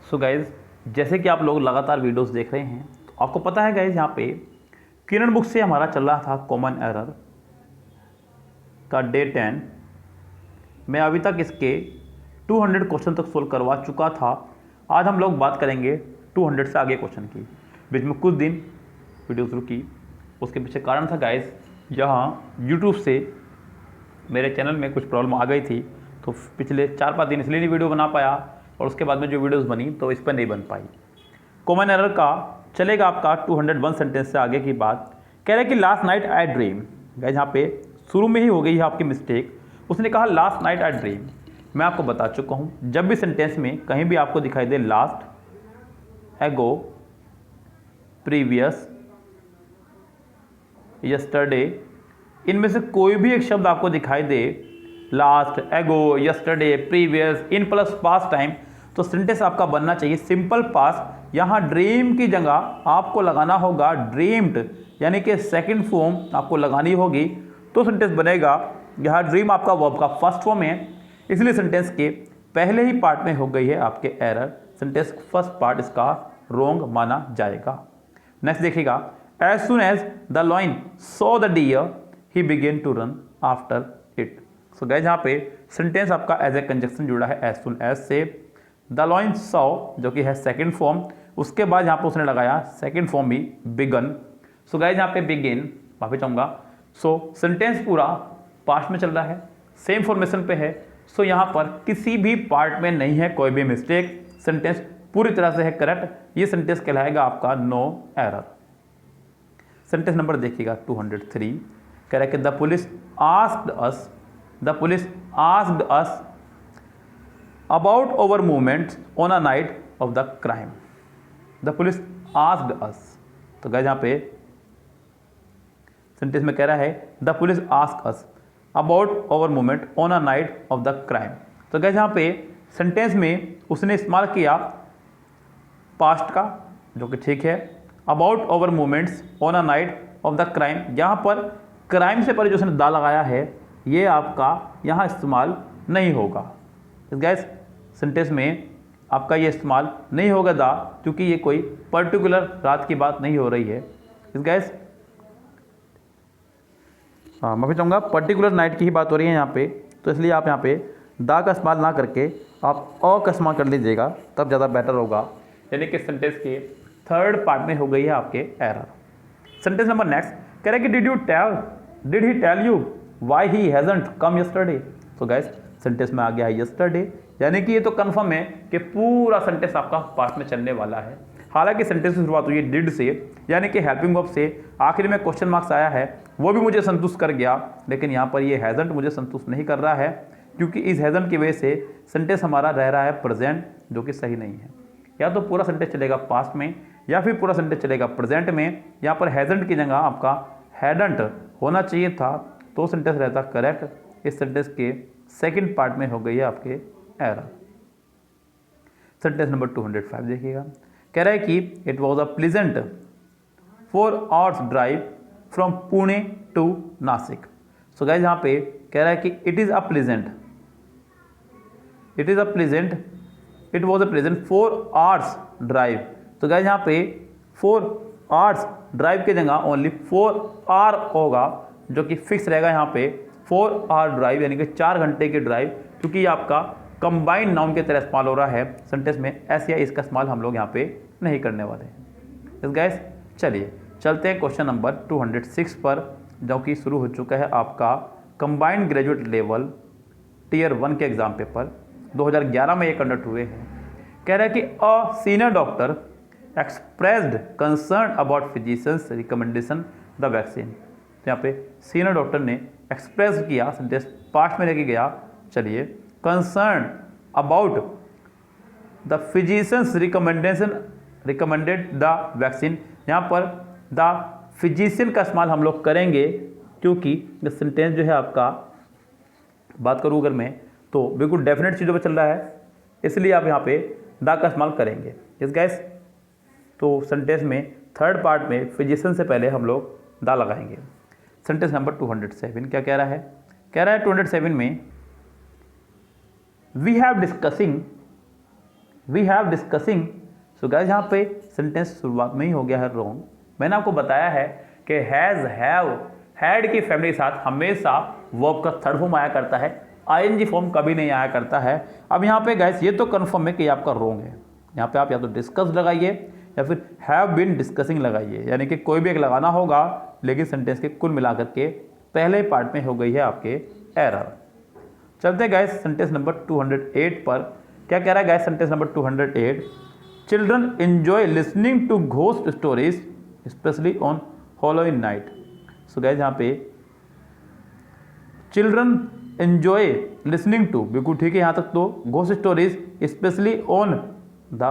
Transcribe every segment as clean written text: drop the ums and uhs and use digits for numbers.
So guys, जैसे कि आप लोग लगातार वीडियोस देख रहे हैं तो आपको पता है गाइज, यहाँ पे किरण बुक से हमारा चल रहा था कॉमन एरर का डे 10। मैं अभी तक इसके 200 क्वेश्चन तक सोल्व करवा चुका था। आज हम लोग बात करेंगे 200 से आगे क्वेश्चन की। बीच में कुछ दिन वीडियोस रुकी, उसके पीछे कारण था गाइज, जहाँ यूट्यूब से मेरे चैनल में कुछ प्रॉब्लम आ गई थी, तो पिछले 4-5 दिन इसलिए नहीं वीडियो बना पाया, और उसके बाद में जो वीडियोस बनी तो इस पर नहीं बन पाई। कॉमन एरर का चलेगा आपका 201 सेंटेंस से आगे की बात। कह रहे हैं कि last night I dream. Guys, यहाँ पे शुरू में ही हो गई है आपकी मिस्टेक। उसने कहा लास्ट नाइट आई ड्रीम। मैं आपको बता चुका हूँ, जब भी सेंटेंस में कहीं भी आपको दिखाई दे लास्ट, एगो, प्रीवियस, यस्टरडे, इनमें से कोई भी एक शब्द आपको दिखाई दे, लास्ट, एगो, yesterday, previous, in plus past time, तो सेंटेंस आपका बनना चाहिए सिंपल पास्ट। यहाँ ड्रीम की जगह आपको लगाना होगा ड्रीम्ड, यानी कि सेकंड फॉर्म आपको लगानी होगी, तो सेंटेंस बनेगा। यहाँ ड्रीम आपका वर्ब का फर्स्ट फॉर्म है, इसलिए सेंटेंस के पहले ही पार्ट में हो गई है आपके एरर। सेंटेंस फर्स्ट पार्ट इसका रॉन्ग माना जाएगा। नेक्स्ट देखिएगा, as soon as the lion saw the deer he began to run after it. So guys, यहाँ पे सेंटेंस आपका एज ए कंजक्शन जुड़ा है एज सुन एज से। द लॉइन सॉ जो कि है सेकंड फॉर्म, उसके बाद यहाँ पे उसने लगाया सेकंड फॉर्म भी बिगन। सो गाइस, यहाँ पे बिगिन वापस चाहूँगा। सो सेंटेंस पूरा पास्ट में चल रहा है, सेम फॉर्मेशन पे है। सो यहाँ पर किसी भी पार्ट में नहीं है कोई भी मिस्टेक, सेंटेंस पूरी तरह से है करेक्ट। ये सेंटेंस कहलाएगा आपका नो एरर। सेंटेंस नंबर देखिएगा 203। कह रहा है कि the police asked us about our movements on a night of the crime. The police asked us. तो गाइस, यहाँ पे सेंटेंस में कह रहा है the police ask us about our movement on a night of the crime. तो guys, यहाँ पे सेंटेंस में उसने इस्तेमाल किया पास्ट का, जो कि ठीक है। About our movements on a night of the crime, यहाँ पर क्राइम से पहले जो उसने दा लगाया है, ये आपका यहाँ इस्तेमाल नहीं होगा। इस गैस सेंटेंस में आपका ये इस्तेमाल नहीं होगा दा, क्योंकि ये कोई पर्टिकुलर रात की बात नहीं हो रही है। इस गैस मैं भी चाहूँगा पर्टिकुलर नाइट की ही बात हो रही है यहाँ पे, तो इसलिए आप यहाँ पे दा का इस्तेमाल ना करके आप अ का इस्तेमाल कर लीजिएगा, तब ज़्यादा बेटर होगा। यानी कि सेंटेंस के थर्ड पार्ट में हो गई है आपके एरर। सेंटेंस नंबर नेक्स्ट कह रहा है कि did he tell you why he hasn't come yesterday. तो गैस, सेंटेंस में आ गया है यस्टरडे, यानी कि ये तो कंफर्म है कि पूरा सेंटेंस आपका पास्ट में चलने वाला है। हालांकि सेंटेंस की शुरुआत हुई है डिड से, यानी कि हेल्पिंग वर्ब से, आखिर में क्वेश्चन मार्क्स आया है, वो भी मुझे संतुष्ट कर गया। लेकिन यहाँ पर ये हैजंट मुझे संतुष्ट नहीं कर रहा है, क्योंकि इस हैजंट की वजह से सेंटेंस हमारा रह रहा है प्रेजेंट, जो कि सही नहीं है। या तो पूरा सेंटेंस चलेगा पास्ट में, या फिर पूरा सेंटेंस चलेगा प्रेजेंट में। यहाँ पर हैजंट की जगह आपका हैडंट होना चाहिए था, तो सेंटेंस रहता करेक्ट। इस सेंटेंस के सेकंड पार्ट में हो गई है आपके एरर। सेंटेंस नंबर 205 देखिएगा, कह रहा है कि it was a pleasant 4 hours drive from Pune to Nashik. So guys, यहाँ पे कह रहा है कि it was a pleasant 4 hours drive. तो गाइस, यहाँ पे 4 hours ड्राइव की जगह ओनली 4 hour होगा, जो कि फिक्स रहेगा यहाँ पे 4 hour ड्राइव, यानी कि 4 घंटे की ड्राइव, क्योंकि ये आपका कंबाइंड नाउन की तरह इस्तेमाल हो रहा है सेंटेंस में। ऐसे या इसका इस्तेमाल हम लोग यहाँ पे नहीं करने वाले हैं। इस गैस चलिए चलते हैं क्वेश्चन नंबर 206 पर, जो कि शुरू हो चुका है आपका कंबाइंड ग्रेजुएट लेवल टीयर 1 के एग्जाम पेपर 2011 में ये कंडक्ट हुए हैं। कह रहा है कि a senior doctor expressed concern about physicians recommendation the vaccine. तो यहाँ पे सीनियर डॉक्टर ने एक्सप्रेस किया, सेंटेंस पास्ट में लेके गया। चलिए, concern about the physicians recommended the vaccine, यहाँ पर द फिजिशियन का इस्तेमाल हम लोग करेंगे, क्योंकि ये सेंटेंस जो है आपका, बात करूँ अगर मैं, तो बिल्कुल डेफिनेट चीज़ों पर चल रहा है, इसलिए आप यहाँ पे द का इस्तेमाल करेंगे। इस गैस, तो सेंटेंस में थर्ड पार्ट में फिजिशियन से पहले हम लोग द लगाएंगे। सेंटेंस नंबर 207 क्या कह रहा है? कह रहा है 207 में we have discussing we have discussing. So guys यहाँ पे सेंटेंस शुरुआत में ही हो गया है रॉन्ग। मैंने आपको बताया है कि हैज़, हैव, हैड की फैमिली के साथ हमेशा वर्ब का थर्ड फॉर्म आया करता है, आईएनजी फॉर्म कभी नहीं आया करता है। अब यहाँ पे गाइस ये तो कन्फर्म है कि आपका रॉन्ग है। यहाँ पे आप या तो डिस्कस लगाइए या फिर हैव बीन डिस्कसिंग लगाइए, यानी कि कोई भी एक लगाना होगा, लेकिन सेंटेंस के कुल मिलाकर के पहले पार्ट में हो गई है आपके एरर। चलते हैं गाइस सेंटेंस नंबर 208 पर। क्या कह रहा है guys sentence number 208? Children enjoy listening to ghost stories specially on Halloween night. So guys यहाँ पे चिल्ड्रन एंजॉय लिसनिंग टू, बिल्कुल ठीक है यहाँ तक तो, ghost stories specially on the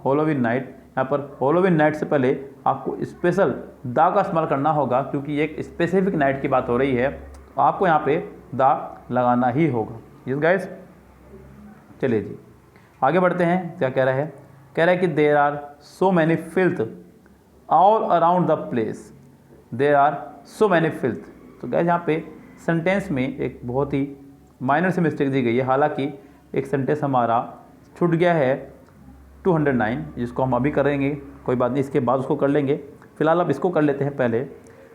Halloween night. यहाँ पर हैलोवीन नाइट से पहले आपको स्पेशल द का इस्तेमाल करना होगा, क्योंकि एक स्पेसिफिक नाइट की बात हो रही है, तो आपको यहाँ पे द लगाना ही होगा। यस गाइस, चलिए जी आगे बढ़ते हैं। क्या कह रहा है? कह रहा है कि there are so many filth all around the place, there are so many filth. तो गाइस यहाँ पे सेंटेंस में एक बहुत ही माइनर सी मिस्टेक दी गई है। हालांकि एक सेंटेंस हमारा छूट गया है 209, जिसको हम अभी करेंगे, कोई बात नहीं, इसके बाद उसको कर लेंगे। फिलहाल अब इसको कर लेते हैं पहले।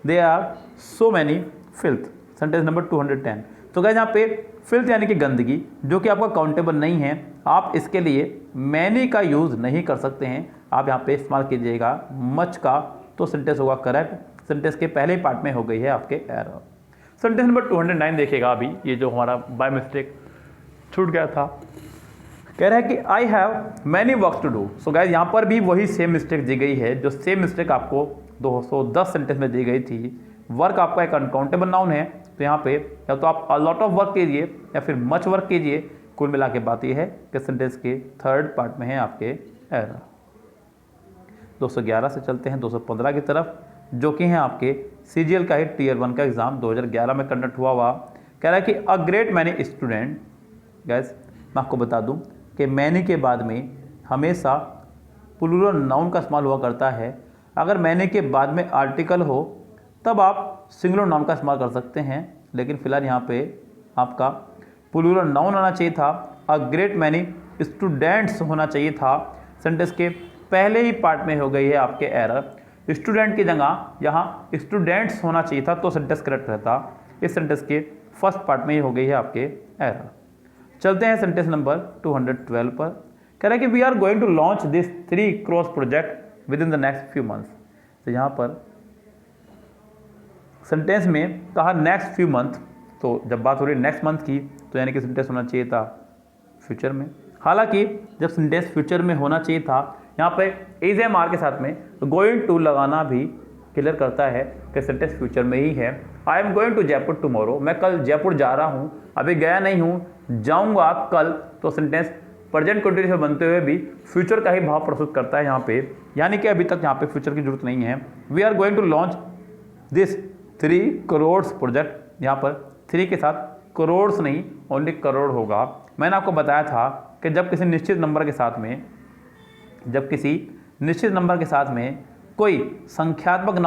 They are so many filth, sentence number 210। तो गाइस यहाँ पे फिल्थ यानी कि गंदगी, जो कि आपका काउंटेबल नहीं है, आप इसके लिए मैनी का यूज़ नहीं कर सकते हैं। आप यहाँ पे इस्तेमाल कीजिएगा मच का, तो सेंटेंस होगा करेक्ट। सेंटेंस के पहले पार्ट में हो गई है आपके एरर। सेंटेंस नंबर 209 देखिएगा अभी, ये जो हमारा बाय मिस्टेक छूट गया था। कह रहा है कि I have many work to do. So guys यहाँ पर भी वही सेम मिस्टेक दी गई है, जो सेम मिस्टेक आपको 210 सेंटेंस में दी गई थी। वर्क आपका एक अनकाउंटेबल नाउन है, तो यहाँ पे या तो आप अ लॉट ऑफ वर्क कीजिए या फिर मच वर्क कीजिए। कुल मिला के बात यह है कि सेंटेंस के थर्ड पार्ट में है आपके एरर। 211 से चलते हैं 215 की तरफ, जो कि है आपके CGL का ही Tier 1 का एग्जाम 2011 में कंडक्ट हुआ। कह रहा है कि a great many student. Gas मैं आपको बता दूं कि मैनी के बाद में हमेशा प्लूरल नाउन का इस्तेमाल हुआ करता है। अगर मैनी के बाद में आर्टिकल हो तब आप सिंगुलर नाउन का इस्तेमाल कर सकते हैं, लेकिन फिलहाल यहाँ पे आपका प्लूरल नाउन आना चाहिए था। अ ग्रेट मैनी स्टूडेंट्स होना चाहिए था। सेंटेंस के पहले ही पार्ट में हो गई है आपके एरर। स्टूडेंट की जगह यहाँ स्टूडेंट्स होना चाहिए था, तो सेंटेंस करेक्ट रहता। इस सेंटेंस के फर्स्ट पार्ट में ही हो गई है आपके एरर। चलते हैं सेंटेंस नंबर 212 पर। कह रहा है कि we are going to launch this 3 cross project within the next few months. तो यहाँ पर सेंटेंस में कहा नेक्स्ट फ्यू मंथ, तो जब बात हो रही है नेक्स्ट मंथ की, तो यानी कि सेंटेंस होना चाहिए था फ्यूचर में। हालांकि जब सेंटेंस फ्यूचर में होना चाहिए था, यहाँ पे इज एम आर के साथ में गोइंग टू लगाना भी क्लियर करता है कि सेंटेंस फ्यूचर में ही है। I am going to Jaipur tomorrow, मैं कल जयपुर जा रहा हूँ, अभी गया नहीं हूँ, जाऊँगा कल। तो सेंटेंस प्रेजेंट कंटिन्यूस में बनते हुए भी फ्यूचर का ही भाव प्रस्तुत करता है यहाँ पे, यानी कि अभी तक यहाँ पे फ्यूचर की जरूरत नहीं है। We are going to launch this 3 crore project, यहाँ पर 3 के साथ करोड़ नहीं, ओनली करोड़ होगा। मैंने आपको बताया था कि जब किसी निश्चित नंबर के साथ में कोई संख्यात्मक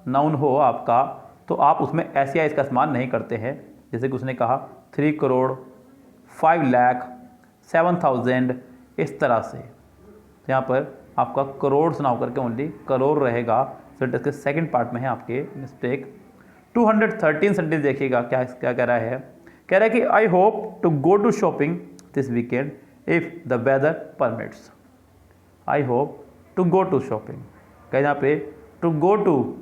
नाउन हो आपका, तो आप उसमें ऐसे या इसका इस्तेमाल नहीं करते हैं। जैसे कि उसने कहा 3 करोड़, 5 लाख, 7,000, इस तरह से। तो यहाँ पर आपका करोड़ ना होकर के ओनली करोड़ रहेगा। सेंटेंस के सेकंड पार्ट में है आपके मिस्टेक। 213 सेंटेंस देखिएगा क्या कह रहा है। कह रहा है कि I hope to go to shopping this weekend if the weather permits. I hope to go to shopping, कह यहाँ पे to go to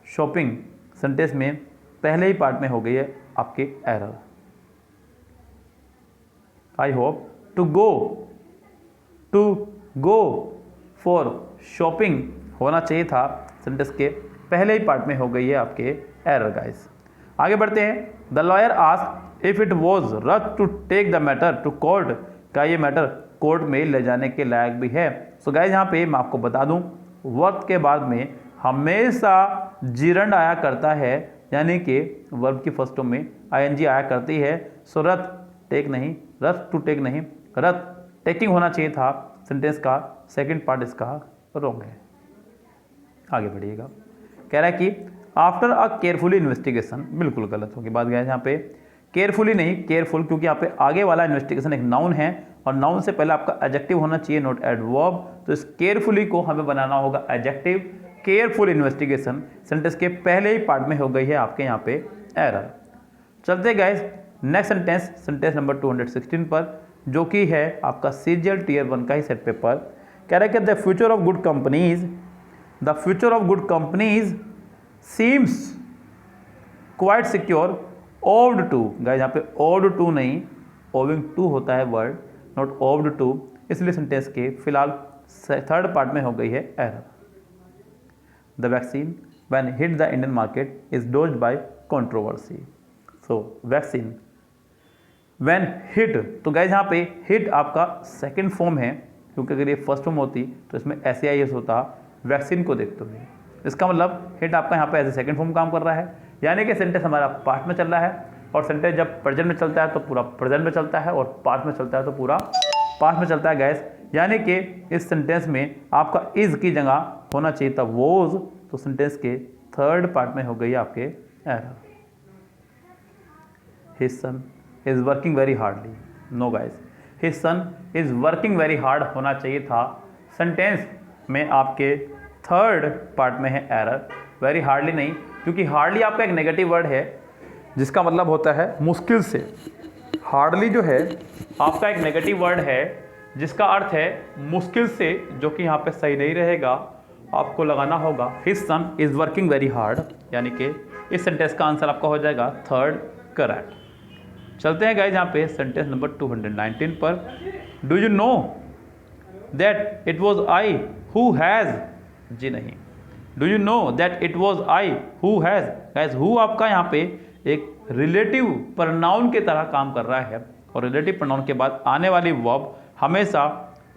shopping sentence में पहले ही पार्ट में हो गई है आपके error. I hope to go for shopping होना चाहिए था, सेंटेंस के पहले ही पार्ट में हो गई है आपके एरर गाइस। आगे बढ़ते हैं। The lawyer asked if it was right to take the matter to court, क्या ये मैटर कोर्ट में ले जाने के लायक भी है। सो गाइस यहाँ पे मैं आपको बता दूं, वर्ब के बाद में हमेशा जीरंड आया करता है, यानी कि वर्ब की फर्स्ट में ING आया करती है। सो रथ टेक नहीं, रथ टू टेक नहीं, रथ टेकिंग होना चाहिए था। सेंटेंस का सेकंड पार्ट इसका रॉन्ग है। आगे बढ़िएगा। कह रहा है कि आफ्टर अ केयरफुली इन्वेस्टिगेशन, बिल्कुल गलत होगी बात। गया यहाँ पे केयरफुली नहीं, केयरफुल, क्योंकि यहाँ पे आगे वाला इन्वेस्टिगेशन एक नाउन है और नाउन से पहले आपका एडजेक्टिव होना चाहिए, नॉट एडवर्ब। तो इस केयरफुली को हमें बनाना होगा एडजेक्टिव। केयरफुल इन्वेस्टिगेशन सीटेंस के पहले ही पार्ट में हो गई है आपके यहाँ पे एरर। चलते guys next sentence, sentence number 216 पर, जो कि है आपका सीजीएल टीयर 1 का ही सेट पेपर। कह रहा है कि the future of good companies seems quite secure owed to. Guys यहाँ पे ओव्ड टू नहीं, ओविंग टू होता है वर्ड, नॉट ओव्ड टू, इसलिए सेंटेंस के फिलहाल थर्ड पार्ट में हो गई है error. The vaccine when hit the Indian market is dosed by controversy. So vaccine when hit, तो गाइस यहाँ पे हिट आपका सेकंड फॉर्म है, क्योंकि अगर ये फर्स्ट फॉर्म होती तो इसमें SAIS होता वैक्सीन को देखते हुए। इसका मतलब हिट आपका यहाँ पे एज ए सेकंड फॉर्म काम कर रहा है, यानी कि सेंटेंस हमारा पास्ट में चल रहा है, और सेंटेंस जब प्रेजेंट में चलता है तो पूरा प्रेजेंट में चलता है, और पास्ट में चलता है तो पूरा पास्ट में चलता है गाइस। यानी कि इस सेंटेंस में आपका इज की जगह होना चाहिए था वोज, तो सेंटेंस के थर्ड पार्ट में हो गई आपके error. His son is working very hardly, no guys, his son is working very hard होना चाहिए था, सेंटेंस में आपके थर्ड पार्ट में है एरर। वेरी हार्डली नहीं, क्योंकि हार्डली आपका एक नेगेटिव वर्ड है जिसका मतलब होता है मुश्किल से। हार्डली जो है आपका एक नेगेटिव वर्ड है जिसका अर्थ है मुश्किल से, जो कि यहाँ पे सही नहीं रहेगा। आपको लगाना होगा his son is working very hard, यानी कि इस सेंटेंस का आंसर आपका हो जाएगा थर्ड करेक्ट। चलते हैं गाइस यहाँ पे सेंटेंस नंबर 219 पर। Do you know that it was I who has, जी नहीं, do you know that it was I who has. Guys who आपका यहाँ पे एक रिलेटिव प्रोनाउन की तरह काम कर रहा है, और रिलेटिव प्रोनाउन के बाद आने वाली वर्ब हमेशा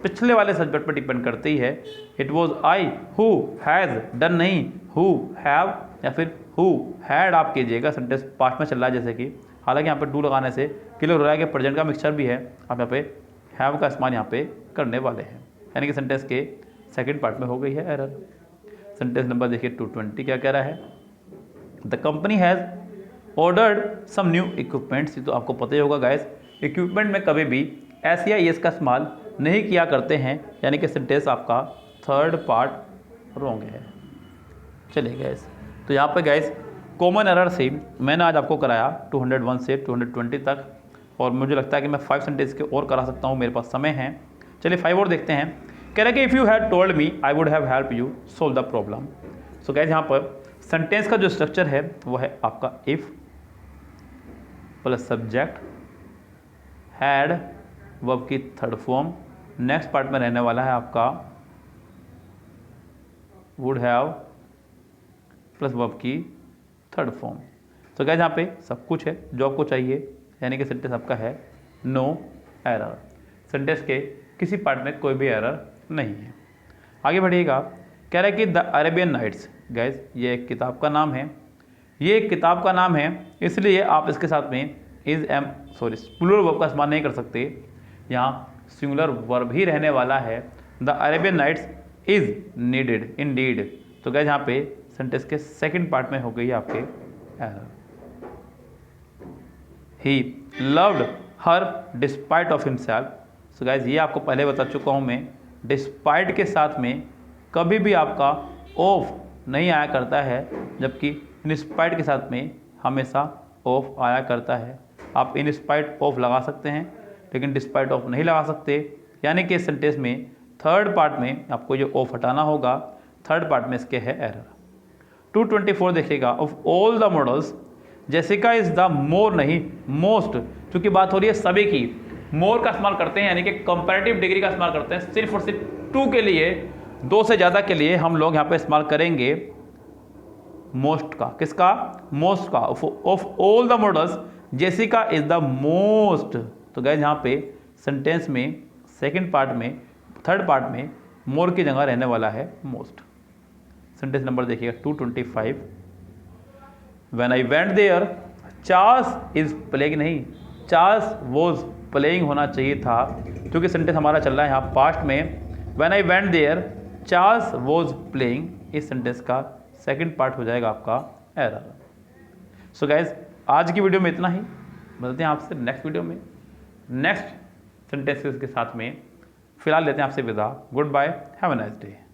पिछले वाले सब्जेक्ट पर डिपेंड करती है। It was I who has done नहीं, हु हैव या फिर हु हैड आप कीजिएगा, सेंटेंस पास्ट में चल रहा है जैसे कि। हालांकि यहाँ पे डू लगाने से क्लियर हो रहा है कि प्रेजेंट का मिक्सचर भी है, आप यहाँ पे हैव का इस्तेमाल यहाँ पे करने वाले हैं, यानी कि सेंटेंस के सेकंड पार्ट में हो गई है एरर। सेंटेंस नंबर देखिए 220 क्या कह रहा है। The company has ordered some new equipments. तो आपको पता ही होगा गाइस, इक्विपमेंट में कभी भी SAIS का इस्तेमाल नहीं किया करते हैं, यानी कि सेंटेंस आपका थर्ड पार्ट रॉन्ग है। चलिए गाइस, तो यहाँ पे गाइस कॉमन एरर से मैंने आज आपको कराया 201 से 220 तक, और मुझे लगता है कि मैं 5 सेंटेंस के और करा सकता हूँ, मेरे पास समय है। चलिए 5 और देखते हैं। कह रहा है कि if you had told me I would have help you solve the problem. So guys यहाँ पर सेंटेंस का जो स्ट्रक्चर है वो है आपका if plus subject, had verb की थर्ड फॉर्म, नेक्स्ट पार्ट में रहने वाला है आपका वुड हैव प्लस वर्ब की थर्ड फॉर्म। तो गाइस यहाँ पे सब कुछ है जो आपको चाहिए, यानी कि सेंटेंस आपका है नो एरर। सेंटेंस के किसी पार्ट में कोई भी एरर नहीं है। आगे बढ़िएगा। कह रहा है कि द अरेबियन नाइट्स। गाइस ये एक किताब का नाम है, ये एक किताब का नाम है, इसलिए आप इसके साथ में प्लूरल वर्ब का इस्तेमाल नहीं कर सकते, यहाँ सिंगुलर वर्ब ही रहने वाला है। The Arabian nights is needed indeed. तो गाइस यहाँ पे सेंटेंस के सेकंड पार्ट में हो गई है आपके error. He loved her despite of himself. So guys ये आपको पहले बता चुका हूँ मैं, डिस्पाइट के साथ में कभी भी आपका ऑफ नहीं आया करता है, जबकि इंस्पाइट के साथ में हमेशा ऑफ आया करता है। आप इंस्पाइट ऑफ लगा सकते हैं, लेकिन डिस्पाइट ऑफ नहीं लगा सकते, यानी कि इस सेंटेंस में थर्ड पार्ट में आपको ये ऑफ हटाना होगा। थर्ड पार्ट में इसके है एरर। 224 देखिएगा। Of all the models Jessica is the more नहीं मोस्ट, क्योंकि बात हो रही है सभी की, मोर का इस्तेमाल करते हैं, यानी कि कंपैरेटिव डिग्री का इस्तेमाल करते हैं सिर्फ और सिर्फ 2 के लिए, 2 से ज़्यादा के लिए हम लोग यहाँ पे इस्तेमाल करेंगे मोस्ट का। किसका? मोस्ट का। Of all the models Jessica is the most. तो गाइस यहाँ पे सेंटेंस में सेकंड पार्ट में थर्ड पार्ट में मोर की जगह रहने वाला है मोस्ट। सेंटेंस नंबर देखिएगा 225। When I went there Charles is playing, नहीं चार्ल्स वॉज प्लेइंग होना चाहिए था, क्योंकि सेंटेंस हमारा चल रहा है यहाँ पास्ट में। When I went there Charles was playing, इस सेंटेंस का सेकंड पार्ट हो जाएगा आपका एरर। सो गाइज आज की वीडियो में इतना ही, मिलते हैं आपसे नेक्स्ट वीडियो में नेक्स्ट सेंटेंसेस के साथ में। फिलहाल लेते हैं आपसे विदा। Good bye, have a nice day.